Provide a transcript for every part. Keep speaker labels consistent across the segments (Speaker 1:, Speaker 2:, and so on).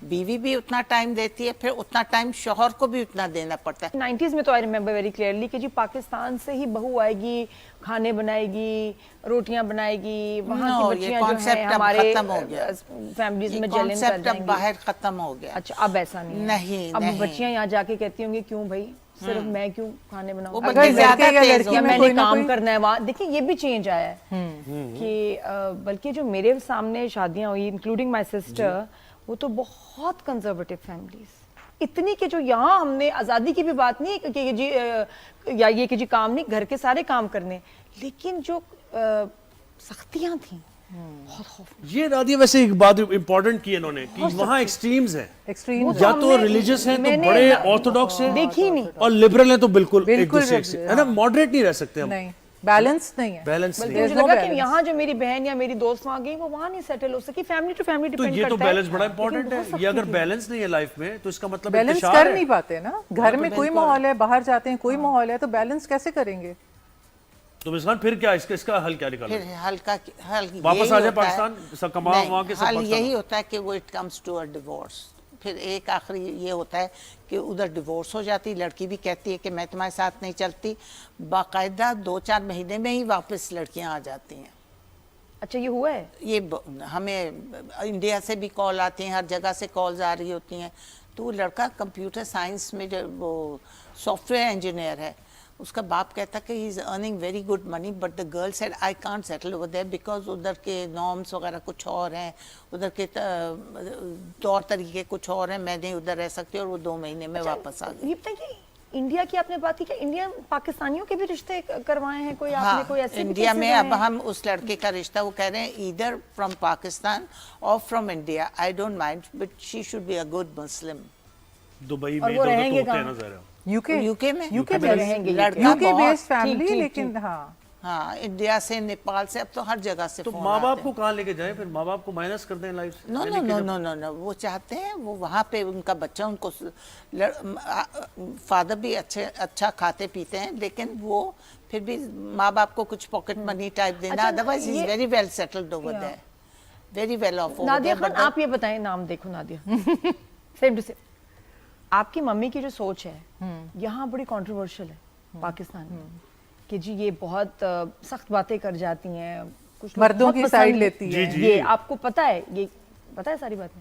Speaker 1: बीवी भी उतना टाइम देती है, फिर उतना टाइम शौहर को भी उतना देना पड़ता है।
Speaker 2: 90s में तो आई रिमेम्बर वेरी क्लियरली कि जी पाकिस्तान से ही बहू आएगी, खाने बनाएगी, रोटियां बनाएगी, वहाँ की बच्चियां जो हैं हमारे फैमिलीज में जेलिन कर जाएंगी।
Speaker 1: बाहर खत्म हो गया।
Speaker 2: अच्छा, अब ऐसा नहीं है।
Speaker 1: नहीं,
Speaker 2: अब
Speaker 1: नहीं।
Speaker 2: बच्चियां यहाँ जाके कहती होंगी क्यों भाई, सिर्फ मैं क्यों खाने बनाऊं,
Speaker 1: अगर ज्यादा तेज
Speaker 2: या मैंने काम करना है वहाँ। देखिए ये भी चेंज आया है कि बल्कि जो मेरे सामने शादियां हुई इंक्लूडिंग माय सिस्टर, वो तो बहुत कंजर्वेटिव फैमिलीज, इतनी कि जो यहाँ हमने आज़ादी की भी बात नहीं कि जी या ये कि जी काम नहीं, घर के सारे काम करने, लेकिन जो सख्तियां थी बहुत खौफ।
Speaker 3: ये नादिया वैसे एक बात इंपॉर्टेंट की इन्होंने कि वहाँ एक्सट्रीम्स हैं,
Speaker 4: एक्सट्रीम्स
Speaker 3: या तो रिलीजियस हैं तो बड़े ऑर्थोडॉक्स हैं,
Speaker 2: देखी नहीं,
Speaker 3: और लिबरल हैं तो बिल्कुल एक दूसरे से, है ना, मॉडरेट नहीं रह सकते हम।
Speaker 4: नहीं, बैलेंस नहीं है,
Speaker 3: बैलेंस नहीं।
Speaker 2: मुझे लगा कि यहाँ जो मेरी बहन या मेरी दोस्त वहाँ गई, वो वहाँ नहीं सेटल हो सकी। फैमिली टू फैमिली
Speaker 3: तो
Speaker 2: डिपेंड
Speaker 3: ये
Speaker 2: करता
Speaker 3: तो
Speaker 2: है।
Speaker 3: बैलेंस बड़ा इंपॉर्टेंट है। ये अगर बैलेंस नहीं है लाइफ में तो इसका मतलब
Speaker 4: बैलेंस कर नहीं पाते ना। घर में कोई माहौल है, बाहर जाते हैं कोई माहौल है, तो बैलेंस कैसे करेंगे?
Speaker 3: तो मिसकान फिर क्या इसका हल क्या निकालें?
Speaker 1: फिर हल
Speaker 3: वापस आ जाए पाकिस्तान, कमा वहाँ के सब
Speaker 1: हल
Speaker 3: पाकिस्तान।
Speaker 1: यही होता है कि वो it comes to a divorce. फिर एक आखिरी ये होता है कि उधर डिवोर्स हो जाती, लड़की भी कहती है कि मैं तुम्हारे साथ नहीं चलती, बाकायदा 2-4 महीने में ही वापस लड़कियां आ जाती हैं।
Speaker 2: अच्छा, ये हुआ है?
Speaker 1: ये हमें इंडिया से भी कॉल आती हैं, हर जगह से कॉल्स आ रही होती हैं। तो वो लड़का कंप्यूटर साइंस में जो वो सॉफ्टवेयर इंजीनियर है, उसका बाप कहता कि he is earning very good money, but the girl said I can't settle over there because उधर के नॉर्म्स वगैरह कुछ और हैं, उधर के तौर तरीके कुछ और हैं, मैं नहीं उधर रह सकती, और वो 2 महीने में वापस आ गई।
Speaker 2: ये बताइए, इंडिया की आपने बात की कि इंडिया पाकिस्तानियों के भी रिश्ते करवाए हैं कोई? आपने कोई ऐसे
Speaker 1: इंडिया में अब हम उस लड़के का रिश्ता, वो कह रहे हैं ईदर फ्रॉम पाकिस्तान और from India, I don't mind, but she should be a good Muslim.
Speaker 3: Dubai
Speaker 2: और
Speaker 3: में
Speaker 2: वो
Speaker 3: तो
Speaker 2: रहेंगे
Speaker 3: होते हैं
Speaker 2: कहाँ?
Speaker 3: ना ज़रा।
Speaker 4: यूके
Speaker 1: में
Speaker 2: रहेंगे,
Speaker 4: यूके बेस्ड फैमिली,
Speaker 2: ठीक,
Speaker 4: लेकिन
Speaker 1: हाँ, इंडिया से, नेपाल से, अब तो हर जगह से
Speaker 3: तो
Speaker 1: फोन
Speaker 3: माँ बाप
Speaker 1: आते
Speaker 3: को कहाँ लेके जाए? फिर माँ बाप को माइनस कर दें लाइफ से?
Speaker 1: No no no no no no, वो चाहते हैं वो वहाँ पे उनका बच्चा, उनको फादर भी अच्छा खाते पीते हैं, लेकिन वो फिर भी माँ बाप को कुछ पॉकेट मनी टाइप देना, otherwise is very well settled over there, very well off.
Speaker 2: Nadia Khan, आप ये बताएं, नाम देखो नादिया, सेम टू सेम, आपकी मम्मी की जो सोच है यहाँ बड़ी कंट्रोवर्शियल है पाकिस्तान में, कि जी ये बहुत सख्त बातें कर जाती हैं, कुछ
Speaker 4: मर्दों की साइड लेती है,
Speaker 2: ये आपको पता है, ये पता है सारी बातें।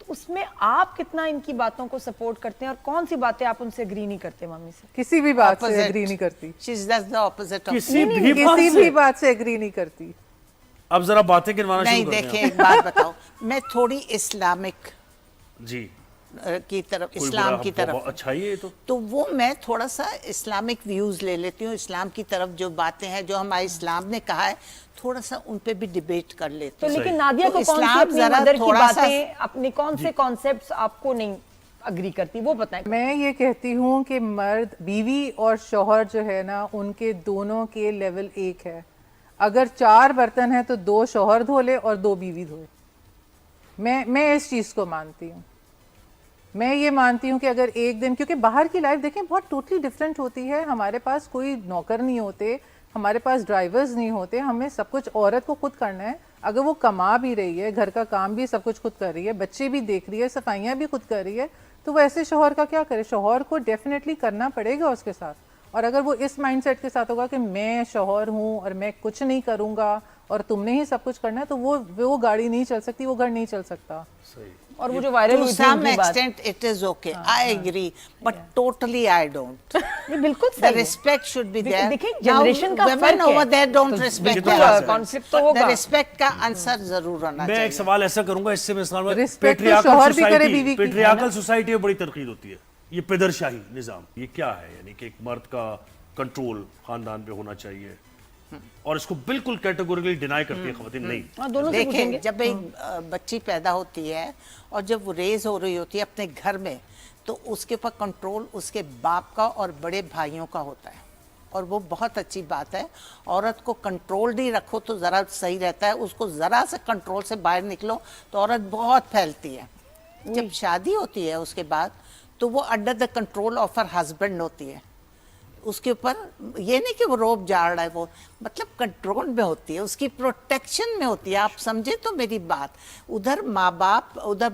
Speaker 2: तो उसमें आप कितना इनकी बातों को सपोर्ट करते हैं, और कौन सी बातें आप उनसे एग्री नहीं करते मम्मी से?
Speaker 4: किसी भी बात से एग्री नहीं करती,
Speaker 1: she is the opposite of
Speaker 3: किसी
Speaker 4: भी बात से एग्री नहीं करती।
Speaker 3: अब जरा बातें गिनवाना
Speaker 1: नहीं,
Speaker 3: शुरू करते
Speaker 1: देखिए एक बात बताओ, मैं थोड़ी इस्लामिक
Speaker 3: जी
Speaker 1: की तरफ, इस्लाम की तरफ,
Speaker 3: अच्छा ही है
Speaker 1: तो वो मैं थोड़ा सा इस्लामिक व्यूज ले लेती हूँ, इस्लाम की तरफ जो बातें हैं, जो हमारे इस्लाम ने कहा है, थोड़ा सा उन पे भी डिबेट कर लेती
Speaker 2: तो
Speaker 1: हूँ।
Speaker 2: लेकिन नादिया
Speaker 1: तो
Speaker 2: को कौन सी
Speaker 1: इस्लाम
Speaker 2: अपनी
Speaker 1: जरा
Speaker 2: मदर की
Speaker 1: थोड़ा सा
Speaker 2: बातें, अपने कौन से कॉन्सेप्ट्स आपको नहीं अग्री करती, वो बताएं।
Speaker 4: मैं ये कहती हूँ कि मर्द, बीवी और शौहर जो है ना, उनके दोनों के लेवल एक है। अगर 4 बर्तन है तो 2 शौहर धो ले और 2 बीवी धोए। मैं इस चीज़ को मानती हूँ। मैं ये मानती हूँ कि अगर एक दिन, क्योंकि बाहर की लाइफ देखें बहुत टोटली डिफरेंट होती है, हमारे पास कोई नौकर नहीं होते, हमारे पास ड्राइवर्स नहीं होते, हमें सब कुछ औरत को खुद करना है। अगर वो कमा भी रही है, घर का काम भी सब कुछ खुद कर रही है, बच्चे भी देख रही है, सफाइयाँ भी खुद कर रही है, तो वो ऐसे शौहर का क्या करे? शौहर को डेफिनेटली करना पड़ेगा उसके साथ। और अगर वो इस माइंडसेट के साथ होगा कि मैं शौहर हूँ और मैं कुछ नहीं करूँगा और तुमने ही सब कुछ करना है, तो वो गाड़ी नहीं चल सकती, वो घर नहीं चल सकता।
Speaker 3: सही।
Speaker 2: और वो जो वायरल हुई थी
Speaker 1: some
Speaker 2: उनकी बात,
Speaker 1: extent it is okay, I agree, but totally I don't.
Speaker 2: ये बिल्कुल
Speaker 1: The
Speaker 2: सही है।
Speaker 1: respect should be there.
Speaker 2: देखिए, generation का
Speaker 1: women
Speaker 2: फर्क है।
Speaker 1: over there don't respect
Speaker 2: बिल्कुल,
Speaker 1: their husbands.
Speaker 2: conflict तो
Speaker 1: But
Speaker 2: होगा।
Speaker 1: the respect का आंसर जरूर होना
Speaker 3: मैं
Speaker 1: चाहिए।
Speaker 3: एक सवाल ऐसा करूंगा, इससे मैं इस्लाम में
Speaker 4: Respect तो शौहर भी करे बीवी की,
Speaker 3: पेट्रियार्कल सोसाइटी में बड़ी तरकीद होती है, ये पिदरशाही निजाम, ये क्या है? यानी कि एक मर्द का कंट्रोल खानदान पे होना चाहिए, और इसको बिल्कुल कैटेगोरिकली डिनाई करती है खवातीन। नहीं,
Speaker 2: दोनों से
Speaker 1: देखें,
Speaker 2: पूछेंगे।
Speaker 1: जब एक बच्ची पैदा होती है और जब वो रेज हो रही होती है अपने घर में, तो उसके ऊपर कंट्रोल उसके बाप का और बड़े भाइयों का होता है, और वो बहुत अच्छी बात है। औरत को कंट्रोल नहीं रखो तो ज़रा सही रहता है, उसको ज़रा से कंट्रोल से बाहर निकलो तो औरत बहुत फैलती है। जब शादी होती है उसके बाद, तो वो under the control of her husband होती है। उसके ऊपर ये नहीं कि वो रोब झाड़ रहा है, वो मतलब कंट्रोल में होती है, उसकी प्रोटेक्शन में होती है। आप समझे तो मेरी बात, उधर माँ बाप, उधर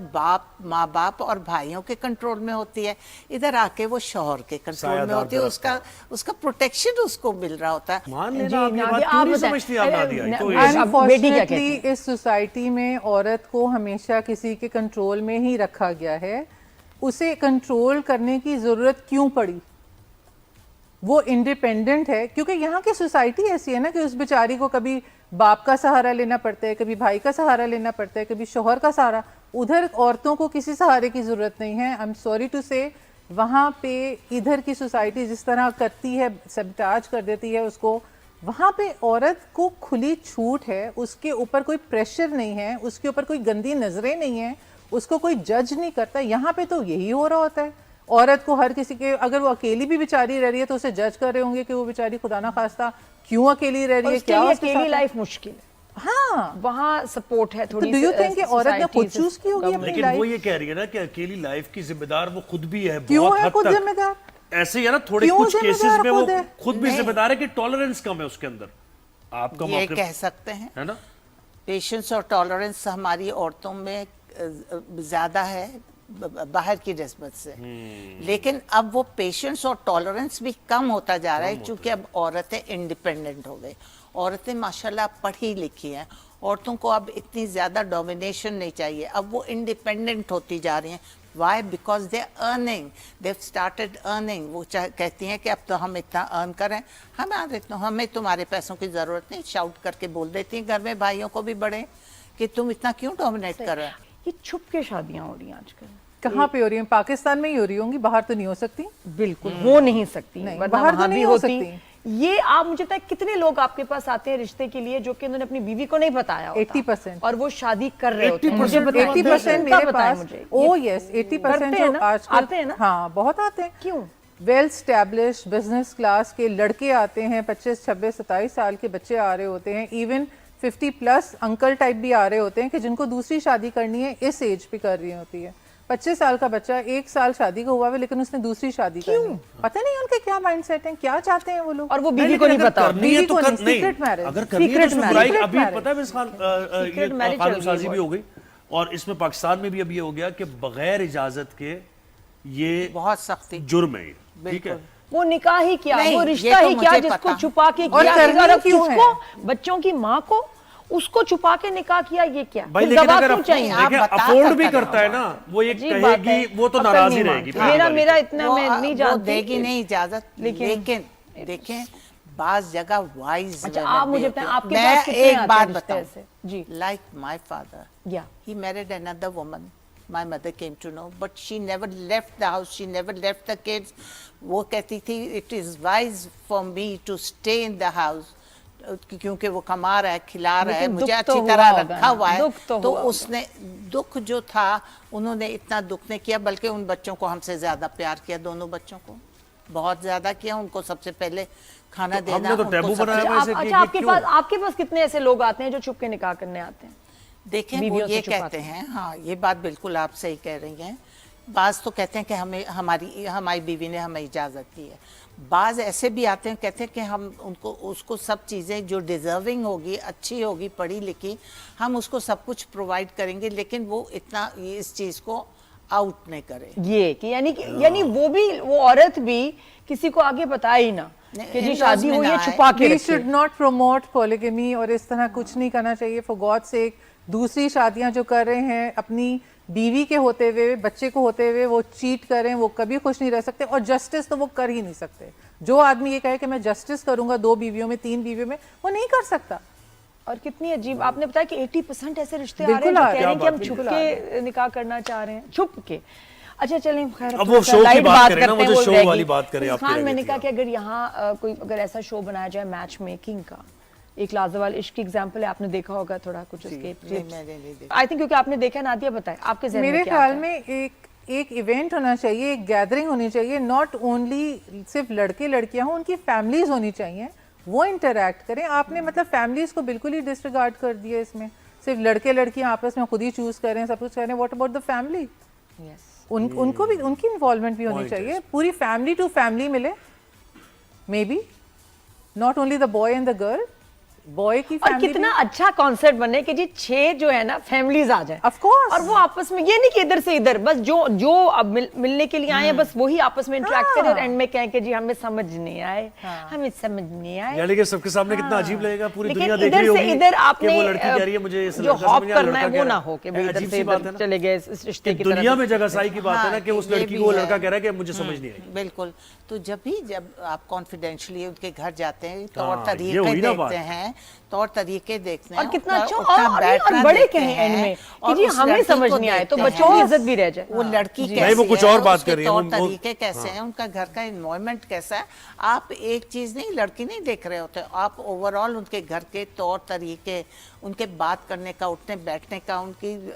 Speaker 1: माँ बाप और भाइयों के कंट्रोल में होती है, इधर आके वो शौहर के कंट्रोल में
Speaker 3: सायादार
Speaker 1: होती है,
Speaker 3: दरख्त
Speaker 1: उसका प्रोटेक्शन उसको मिल रहा होता है।
Speaker 3: मान
Speaker 2: जी,
Speaker 3: लेना आप ये
Speaker 2: नादिया,
Speaker 3: बात
Speaker 2: आप
Speaker 3: क्यों नहीं
Speaker 2: बताएं।
Speaker 3: समझती आप नादिया?
Speaker 2: अरे,
Speaker 3: तो
Speaker 2: न-
Speaker 3: ये
Speaker 2: अब बेटी क्या कहती
Speaker 4: अनफॉर्चुनेटली इस सोसाइटी में औरत को हमेशा किसी के कंट्रोल में ही रखा गया है। उसे कंट्रोल करने की जरूरत क्यों पड़ी? वो इंडिपेंडेंट है क्योंकि यहाँ की सोसाइटी ऐसी है ना कि उस बेचारी को कभी बाप का सहारा लेना पड़ता है, कभी भाई का सहारा लेना पड़ता है, कभी शोहर का सहारा। उधर औरतों को किसी सहारे की जरूरत नहीं है। आई एम सॉरी टू से, वहाँ पे इधर की सोसाइटी जिस तरह करती है, सबटाज कर देती है उसको, वहाँ पे औरत को खुली छूट है, उसके ऊपर कोई प्रेशर नहीं है, उसके ऊपर कोई गंदी नजरें नहीं है, उसको कोई जज नहीं करता। यहाँ पे तो यही हो रहा होता है। औरत को हर किसी के, अगर वो अकेली भी बेचारी रह रही है तो उसे जज कर रहे होंगे कि वो बेचारी खुदा ना खास्ता क्यों अकेली रह रही
Speaker 2: और
Speaker 4: है,
Speaker 2: उसके
Speaker 4: क्या
Speaker 2: लिए
Speaker 4: उसके
Speaker 2: अकेली
Speaker 4: साथ
Speaker 2: लाइफ मुश्किल है।
Speaker 4: हाँ,
Speaker 2: वहाँ सपोर्ट है
Speaker 4: तो
Speaker 2: थोड़ी।
Speaker 4: डू यू थिंक कि औरत ने खुद चूज की होगी अपनी
Speaker 3: लेकिन वो
Speaker 4: लाइफ?
Speaker 3: ये कह रही है ना कि अकेली लाइफ की जिम्मेदार वो खुद भी है,
Speaker 4: क्यों
Speaker 3: बहुत
Speaker 4: है
Speaker 3: हद
Speaker 4: खुद
Speaker 3: तक।
Speaker 4: जिम्मेदार?
Speaker 3: ऐसे ही है ना, थोड़े
Speaker 4: क्यों
Speaker 3: कुछ
Speaker 4: जिम्मेदार
Speaker 3: केसेस में वो
Speaker 4: खुद है?
Speaker 3: खुद भी
Speaker 1: नहीं।
Speaker 3: जिम्मेदार है कि टॉलरेंस कम है उसके अंदर। आपका
Speaker 1: ये
Speaker 3: मौके
Speaker 1: कह सकते हैं,
Speaker 3: है ना?
Speaker 1: पेशेंस और टॉलरेंस हमारी औरतों में ज़्यादा है बाहर की निस्बत से, लेकिन अब वो पेशेंस और टॉलरेंस भी कम होता जा रहा है क्योंकि अब औरतें इंडिपेंडेंट हो गई। औरतें माशाल्लाह पढ़ी लिखी हैं, औरतों को अब इतनी ज़्यादा डोमिनेशन नहीं चाहिए, अब वो इंडिपेंडेंट होती जा रही हैं। Why? Because they earning, they started earning. वो कहती हैं कि अब तो हम इतना अर्न करें, हमें तुम्हारे पैसों की ज़रूरत नहीं। शाउट करके बोल देती हैं घर में भाइयों को भी बड़े कि तुम इतना क्यों डोमिनेट कर रहे हो।
Speaker 2: ये छुप के शादियां हो रही हैं आजकल।
Speaker 4: कहाँ पे हो रही है? पाकिस्तान में ही हो रही होंगी, बाहर तो नहीं हो सकती।
Speaker 2: बिल्कुल हो नहीं सकती,
Speaker 4: नहीं,
Speaker 2: वरना
Speaker 4: बाहर तो
Speaker 2: वहाँ
Speaker 4: नहीं
Speaker 2: भी
Speaker 4: हो
Speaker 2: होती।
Speaker 4: सकती।
Speaker 2: ये आप मुझे बताएं, कितने लोग आपके पास आते हैं रिश्ते के लिए जो कि उन्होंने अपनी बीवी को नहीं बताया होता,
Speaker 4: 80%
Speaker 2: और वो शादी कर रहे होते हैं।
Speaker 3: 80%
Speaker 2: मुझे बताएं,
Speaker 4: 80%
Speaker 2: उनका
Speaker 4: मेरे
Speaker 2: बताएं
Speaker 4: पास,
Speaker 2: मुझे।
Speaker 4: ओ
Speaker 2: ये
Speaker 4: यस, 80%
Speaker 2: करते हैं
Speaker 4: जो
Speaker 2: ना?
Speaker 4: आजकल
Speaker 2: आते हैं ना?
Speaker 4: हाँ, बहुत आते हैं।
Speaker 2: क्यों?
Speaker 4: वेल स्टैब्लिश्ड बिजनेस क्लास के लड़के आते हैं, 25, 26, 27 साल के बच्चे आ रहे होते हैं, इवन 50+ अंकल टाइप भी आ रहे होते हैं कि जिनको दूसरी शादी करनी है, इस एज पे कर रही होती है। 25 साल का बच्चा 1 साल शादी का हुआ है लेकिन उसने दूसरी शादी करनी है। पता नहीं उनके क्या माइंडसेट हैं, क्या चाहते हैं वो लोग।
Speaker 2: और वो बीवी को नहीं
Speaker 3: अगर
Speaker 2: पता।
Speaker 3: करनी है तो
Speaker 4: बीवी को
Speaker 3: कर
Speaker 4: नहीं,
Speaker 3: नहीं।
Speaker 4: secret marriage।
Speaker 3: अगर करनी है तो
Speaker 2: Secret
Speaker 3: उसमें
Speaker 2: marriage।
Speaker 3: बुराई।
Speaker 4: Secret
Speaker 3: अभी
Speaker 4: marriage।
Speaker 3: पता है मिस खान,
Speaker 2: Secret
Speaker 3: ये
Speaker 2: marriage
Speaker 3: कानून
Speaker 2: चल रही है
Speaker 3: साजी भी हो गई, और इसमें पाकिस्तान में भी अब ये हो गया कि बगैर इजाजत के ये
Speaker 1: बहुत सख्ती।
Speaker 3: जुर्म है ये, ठीक है?
Speaker 2: वो निकाह ही क्या,
Speaker 1: नहीं,
Speaker 2: वो
Speaker 1: ये
Speaker 2: रिश्ता
Speaker 1: तो
Speaker 2: ही क्या
Speaker 1: मुझे
Speaker 2: जिसको
Speaker 1: पता।
Speaker 2: छुपा के
Speaker 4: और
Speaker 2: किया।
Speaker 4: करनी
Speaker 2: अगर
Speaker 4: क्यों
Speaker 2: किसको,
Speaker 4: है?
Speaker 2: बच्चों की माँ को, उसको छुपा के निकाह किया, ये क्या?
Speaker 3: भाई
Speaker 2: फिर
Speaker 3: लेकिन
Speaker 2: गवाह
Speaker 3: अगर
Speaker 2: क्यों चाहिए?
Speaker 1: आप बता
Speaker 3: अफोर्ड
Speaker 1: कर
Speaker 3: भी
Speaker 1: करें
Speaker 3: करता है
Speaker 1: वो
Speaker 3: ना, वो ये
Speaker 2: अजीब बात
Speaker 3: कहेगी,
Speaker 2: है।
Speaker 3: वो तो
Speaker 2: अकल
Speaker 3: नाराज ही
Speaker 2: नहीं
Speaker 3: रहेगी।
Speaker 2: मानती। मेरा इतना मैं नहीं
Speaker 1: वो
Speaker 2: जानती।
Speaker 1: देगी नहीं इजाजत, लेकिन देखें बाज जगह वाइज।
Speaker 2: अच्छा, आप मुझे बताएं, आपके
Speaker 1: मैं
Speaker 2: पास कितने
Speaker 1: एक
Speaker 2: आते
Speaker 1: बात
Speaker 2: हैं रिश्ते
Speaker 1: बताऊं,
Speaker 2: ऐसे? जी।
Speaker 1: लाइक माय फादर,
Speaker 2: या
Speaker 1: he married another woman. My mother came to know, but she never left the house, she never left the kids. वो कहती थी it is wise for me to stay in the house, क्योंकि वो कमा रहा है, खिला रहा है,
Speaker 2: लेकिन
Speaker 1: मुझे
Speaker 2: दुख तो
Speaker 1: अच्छी
Speaker 2: हुआ
Speaker 1: तरह
Speaker 2: होगा
Speaker 1: रखा
Speaker 2: ना,
Speaker 1: हुआ है।
Speaker 2: दुख तो
Speaker 1: तो
Speaker 2: हुआ होगा।
Speaker 1: उसने दुख जो था, उन्होंने इतना दुख नहीं किया, बल्कि उन बच्चों को हमसे ज्यादा प्यार किया, दोनों बच्चों को बहुत ज्यादा किया। उनको सबसे पहले खाना देना,
Speaker 3: हमने तो
Speaker 1: उनको
Speaker 3: टैबू
Speaker 1: सबसे-
Speaker 3: बनाया हुआ है। ऐसे
Speaker 2: अच्छा, आपके पास कितने ऐसे लोग आते हैं जो छुप के निकाह करने आते हैं?
Speaker 1: देखें वो
Speaker 2: बीवियों से
Speaker 1: ये
Speaker 2: छुपाते
Speaker 1: कहते हैं, हाँ ये बात बिल्कुल आप सही कह रही हैं। बाज तो कहते हैं कि हमें हमारी बीवी ने हमें इजाज़त दी है। बाज ऐसे भी आते हैं, कहते हैं कि हम उसको सब चीज़ें जो डिज़र्विंग होगी, अच्छी होगी, पढ़ी लिखी, हम उसको सब कुछ प्रोवाइड करेंगे, लेकिन वो इतना इस चीज़ को आउट नहीं करे।
Speaker 2: ये कि यानी वो औरत भी किसी को आगे बताए ही ना कि जी
Speaker 1: in-laws
Speaker 2: शादी
Speaker 1: में
Speaker 2: हुई
Speaker 1: ना
Speaker 2: है,
Speaker 1: आए।
Speaker 2: छुपा के
Speaker 4: We
Speaker 2: रखिए।
Speaker 4: should not promote polygamy और इस तरह कुछ नहीं करना चाहिए। फॉर गॉड सेक, दूसरी शादियां जो कर रहे हैं अपनी बीवी के होते हुए, बच्चे को होते हुए, वो चीट करें, वो कभी खुश नहीं रह सकते, और जस्टिस तो वो कर ही नहीं सकते। जो आदमी ये कहे कि मैं जस्टिस करूंगा 2 बीवियों में, 3 बीवियों में, वो नहीं कर सकता।
Speaker 2: और कितनी अजीब, आपने बताया कि 80% ऐसे रिश्ते आ रहे हैं
Speaker 4: बिल्कुल
Speaker 2: जो
Speaker 4: आ
Speaker 2: कह
Speaker 4: रहे
Speaker 2: रहे
Speaker 4: हैं,
Speaker 2: हैं कि हम
Speaker 4: बिल्कुल
Speaker 2: छुप
Speaker 4: आ रहे
Speaker 2: के निकाह करना चाह रहे हैं, छुप के। अच्छा चलें, खैर
Speaker 3: अब
Speaker 2: थोड़ा
Speaker 3: वो
Speaker 2: सा
Speaker 3: शो की
Speaker 2: लाइट
Speaker 3: बात करें ना,
Speaker 2: करते हैं,
Speaker 3: मुझे
Speaker 2: वो
Speaker 3: शो
Speaker 2: रहेगी।
Speaker 3: वाली बात करें, आपकी
Speaker 2: खान,
Speaker 3: रह
Speaker 2: मैंने
Speaker 3: गई
Speaker 2: कहा
Speaker 3: थी
Speaker 2: कि अगर यहाँ कोई अगर ऐसा शो बनाया जाए मैच मेकिंग का, एक लाजवाल इश्क की एग्जांपल है, आपने देखा होगा थोड़ा कुछ उसके
Speaker 1: नहीं, मैंने नहीं देखा।
Speaker 2: आई थिंक क्योंकि आपने देखा, नादिया बताए आपके ज़हन में
Speaker 4: मेरे
Speaker 2: क्या
Speaker 4: ख्याल
Speaker 2: आता है?
Speaker 4: में एक इवेंट होना चाहिए, एक गैदरिंग होनी चाहिए, नॉट ओनली सिर्फ लड़के लड़कियां हों, उनकी फैमिलीज होनी चाहिए, वो इंटरैक्ट करें। आपने मतलब फैमिलीज को बिल्कुल ही डिसरिगार्ड कर दिया इसमें, सिर्फ लड़के लड़कियां आपस में खुद ही चूज करें, सब कुछ करें। What about the family?
Speaker 2: Yes.
Speaker 4: उनको भी, उनकी इन्वॉल्वमेंट भी होनी
Speaker 3: Point
Speaker 4: चाहिए,
Speaker 3: is-
Speaker 4: पूरी फैमिली टू फैमिली मिले। May be not only the boy and the girl, boy की
Speaker 2: और
Speaker 4: family
Speaker 2: कितना
Speaker 4: भी-
Speaker 2: अच्छा कॉन्सेप्ट बने कि जी 6 जो है ना फैमिलीज आ जाए,
Speaker 4: Of course.
Speaker 2: और वो आपस में, ये नहीं कि इधर से इधर, बस जो अब मिलने के लिए आए हैं बस वही आपस में इंटरेक्ट करें और एंड में कहें कि जी हमें समझ नहीं आए, हमें समझ नहीं आए।
Speaker 3: यानी कि सबके सामने कितना अजीब लगेगा, पूरी
Speaker 2: लेकिन
Speaker 3: दुनिया देख
Speaker 2: इधर
Speaker 3: रही
Speaker 2: से
Speaker 3: होगी
Speaker 2: इधर
Speaker 3: कि
Speaker 2: आपने
Speaker 3: वो लड़की कह रही है मुझे इस
Speaker 2: जो
Speaker 3: लड़का
Speaker 2: हॉप
Speaker 3: समझ नहीं आ रहा,
Speaker 2: करना है
Speaker 3: लड़का
Speaker 2: वो
Speaker 3: कह
Speaker 2: ना
Speaker 3: रहा है।
Speaker 2: हो कि
Speaker 3: ये
Speaker 2: इधर
Speaker 3: अजीब
Speaker 2: से
Speaker 3: सी बात है
Speaker 2: इधर
Speaker 3: ना।
Speaker 2: चले गए इस रिश्ते की
Speaker 3: दुनिया
Speaker 2: तरफ।
Speaker 3: में जगह साई की बात है ना कि उस
Speaker 1: ये
Speaker 3: लड़की
Speaker 1: भी
Speaker 3: को वो
Speaker 1: है।
Speaker 3: लड़का कह रहा है कि मुझे समझ नहीं आई।
Speaker 1: बिल्कुल। तो जब आप कॉन्फिडेंशियली उनके घर जाते हैं,
Speaker 3: हाँ,
Speaker 1: तौर
Speaker 3: ये
Speaker 1: तरीके
Speaker 3: हुई ना बात।
Speaker 1: देखते हैं, तौर तरीके देखते हैं,
Speaker 2: और कितना
Speaker 1: उनका-
Speaker 2: अच्छा,
Speaker 1: उनका
Speaker 2: और
Speaker 1: बैठना
Speaker 2: बड़े
Speaker 1: देखते
Speaker 2: कहें एंड
Speaker 1: हैं,
Speaker 2: में
Speaker 1: और
Speaker 2: कि जी
Speaker 1: उस
Speaker 2: हमें
Speaker 1: लड़की
Speaker 2: समझ
Speaker 1: को
Speaker 2: नहीं आए तो
Speaker 1: देखते
Speaker 2: बच्चों की
Speaker 1: हैं।
Speaker 2: इज्जत भी रह जाए।
Speaker 1: वो लड़की
Speaker 3: जी।
Speaker 1: कैसी
Speaker 3: नहीं, वो कुछ और बात
Speaker 1: उसके
Speaker 3: कर रही है,
Speaker 1: तौर
Speaker 3: वो-
Speaker 1: तरीके कैसे हैं, उनका घर का एनवायरनमेंट कैसा है। आप एक चीज नहीं, लड़की नहीं देख रहे होते, आप ओवरऑल उनके घर के तौर तरीके, उनके बात करने का, उठने बैठने का,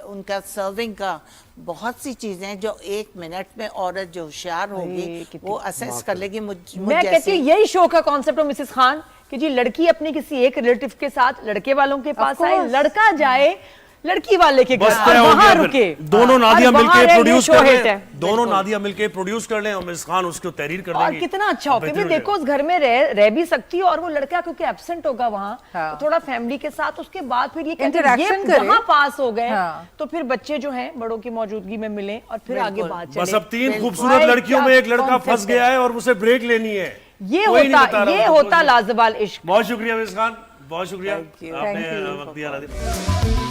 Speaker 1: उनका सर्विंग का, बहुत सी चीजें हैं जो 1 मिनट में औरत जो होशियार होगी
Speaker 2: कितनी
Speaker 1: वो असेस कर लेगी। मुझ
Speaker 2: मैं कहती हूँ यही शौक है कॉन्सेप्ट ऑफ मिसेस खान कि जी लड़की अपनी किसी एक रिलेटिव के साथ लड़के वालों के पास आए,
Speaker 4: course.
Speaker 2: लड़का जाए लड़की वाले के घर
Speaker 3: बस
Speaker 2: और
Speaker 3: तय हो
Speaker 2: वहां
Speaker 3: गया
Speaker 2: रुके।
Speaker 3: फिर। दोनों
Speaker 2: और
Speaker 3: नादिया
Speaker 2: वहां
Speaker 3: मिलके
Speaker 2: रहे, ये
Speaker 3: प्रोड्यूस
Speaker 2: शो
Speaker 3: कर
Speaker 2: हिट
Speaker 3: लें,
Speaker 2: है।
Speaker 3: दोनों नादिया मिलके प्रोड्यूस कर लें और मिस खान उसको तहरीर कर
Speaker 2: और
Speaker 3: देंगी।
Speaker 2: कितना अच्छा होगा
Speaker 3: बेहतरीन
Speaker 2: कि
Speaker 3: हो
Speaker 2: देखो
Speaker 3: जाएगा।
Speaker 2: उस घर में रह भी सकती है, और वो लड़का क्योंकि एब्सेंट होगा वहां,
Speaker 4: हाँ।
Speaker 2: तो थोड़ा फैमिली के साथ उसके बाद फिर ये कहते हैं,
Speaker 4: Interaction
Speaker 2: ये
Speaker 4: करे।
Speaker 2: जहां पास हो गए
Speaker 4: हाँ।
Speaker 2: तो फिर बच्चे जो हैं बड़ों की मौजूदगी में मिले और फिर आगे
Speaker 1: बिल्कुल।
Speaker 2: बात चले।
Speaker 3: बस अब 3
Speaker 1: बिल्कुल।
Speaker 3: खूबसूरत
Speaker 2: भाई,
Speaker 3: लड़कियों में
Speaker 2: क्या
Speaker 3: एक लड़का
Speaker 2: concept
Speaker 3: फंस
Speaker 2: है।
Speaker 3: गया है और उसे ब्रेक लेनी है।
Speaker 2: ये
Speaker 3: कोई नहीं बता
Speaker 2: होता
Speaker 3: रहा
Speaker 2: ये
Speaker 3: मतलब
Speaker 2: होता
Speaker 3: कुछ भी।
Speaker 2: लाजवाल इश्क।
Speaker 3: बहुत शुक्रिया मिस खान, बहुत शुक्रिया
Speaker 1: Thank you.
Speaker 3: आपने
Speaker 4: Thank you.
Speaker 3: वक्त दिया।